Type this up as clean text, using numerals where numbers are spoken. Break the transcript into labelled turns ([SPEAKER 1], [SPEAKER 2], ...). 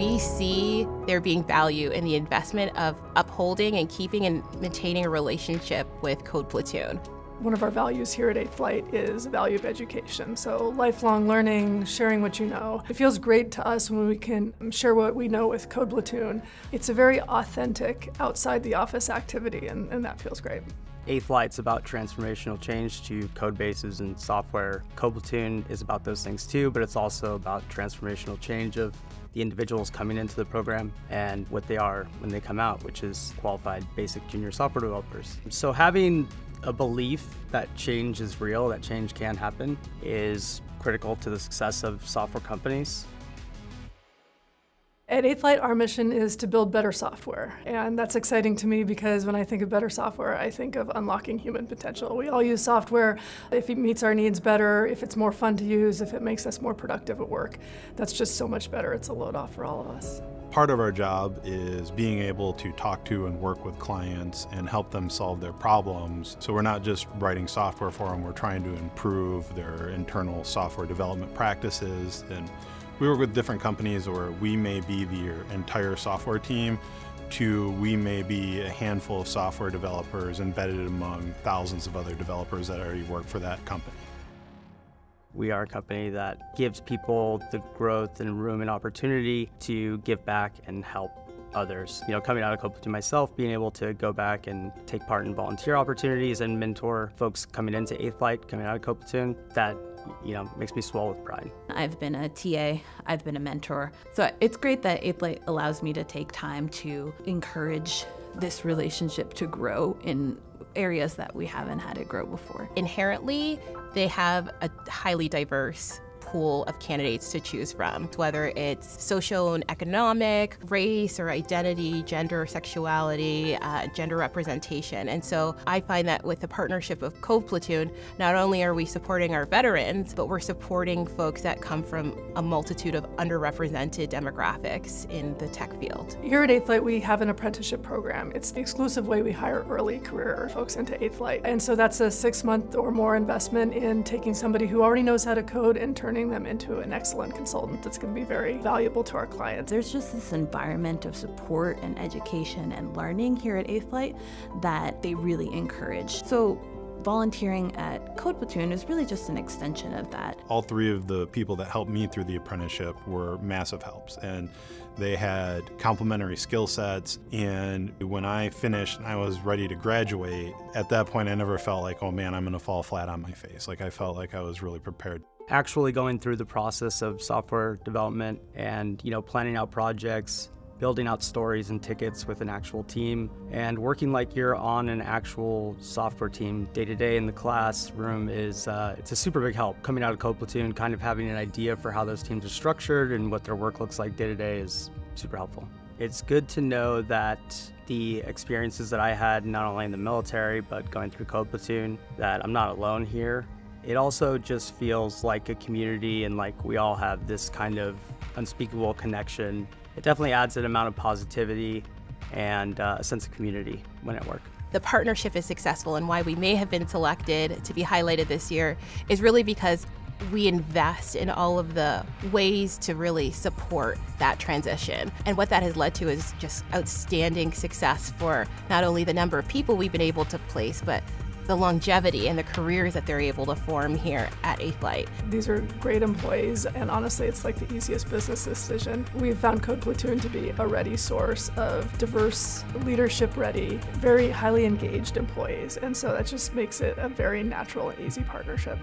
[SPEAKER 1] we see there being value in the investment of upholding and keeping and maintaining a relationship with Code Platoon.
[SPEAKER 2] One of our values here at 8th Flight is the value of education. So lifelong learning, sharing what you know. It feels great to us when we can share what we know with Code Platoon. It's a very authentic, outside the office activity, and that feels great.
[SPEAKER 3] 8th Flight's about transformational change to code bases and software. Code Platoon is about those things too, but it's also about transformational change of the individuals coming into the program and what they are when they come out, which is qualified basic junior software developers. So having a belief that change is real, that change can happen, is critical to the success of software companies.
[SPEAKER 2] At 8th Flight, our mission is to build better software, and that's exciting to me because when I think of better software, I think of unlocking human potential. We all use software if it meets our needs better, if it's more fun to use, if it makes us more productive at work. That's just so much better. It's a load off for all of us.
[SPEAKER 4] Part of our job is being able to talk to and work with clients and help them solve their problems. So we're not just writing software for them, we're trying to improve their internal software development practices. And we work with different companies where we may be the entire software team to we may be a handful of software developers embedded among thousands of other developers that already work for that company.
[SPEAKER 3] We are a company that gives people the growth and room and opportunity to give back and help others. You know, coming out of Code Platoon myself, being able to go back and take part in volunteer opportunities and mentor folks coming into 8th Flight, coming out of Code Platoon, that, you know, makes me swell with pride.
[SPEAKER 5] I've been a TA, I've been a mentor. So it's great that 8th Flight allows me to take time to encourage this relationship to grow in areas that we haven't had it grow before.
[SPEAKER 1] Inherently, they have a highly diverse pool of candidates to choose from, whether it's social and economic, race or identity, gender, sexuality, gender representation. And so I find that with the partnership of Code Platoon, not only are we supporting our veterans, but we're supporting folks that come from a multitude of underrepresented demographics in the tech field.
[SPEAKER 2] Here at 8th Flight, we have an apprenticeship program. It's the exclusive way we hire early career folks into 8th Flight. And so that's a 6-month or more investment in taking somebody who already knows how to code and turning them into an excellent consultant that's going to be very valuable to our clients.
[SPEAKER 5] There's just this environment of support and education and learning here at 8th Flight that they really encourage. So volunteering at Code Platoon is really just an extension of that.
[SPEAKER 4] All 3 of the people that helped me through the apprenticeship were massive helps, and they had complementary skill sets. And when I finished and I was ready to graduate, at that point I never felt like, oh man, I'm going to fall flat on my face. Like I felt like I was really prepared.
[SPEAKER 3] Actually going through the process of software development and, you know, planning out projects, building out stories and tickets with an actual team, and working like you're on an actual software team day to day in the classroom is it's a super big help. Coming out of Code Platoon, kind of having an idea for how those teams are structured and what their work looks like day to day is super helpful. It's good to know that the experiences that I had, not only in the military, but going through Code Platoon, that I'm not alone here. It also just feels like a community and like we all have this kind of unspeakable connection. It definitely adds an amount of positivity and a sense of community when at work.
[SPEAKER 1] The partnership is successful, and why we may have been selected to be highlighted this year is really because we invest in all of the ways to really support that transition. And what that has led to is just outstanding success for not only the number of people we've been able to place, but the longevity and the careers that they're able to form here at 8th Flight.
[SPEAKER 2] These are great employees, and honestly, it's like the easiest business decision. We've found Code Platoon to be a ready source of diverse, leadership-ready, very highly engaged employees, and so that just makes it a very natural and easy partnership.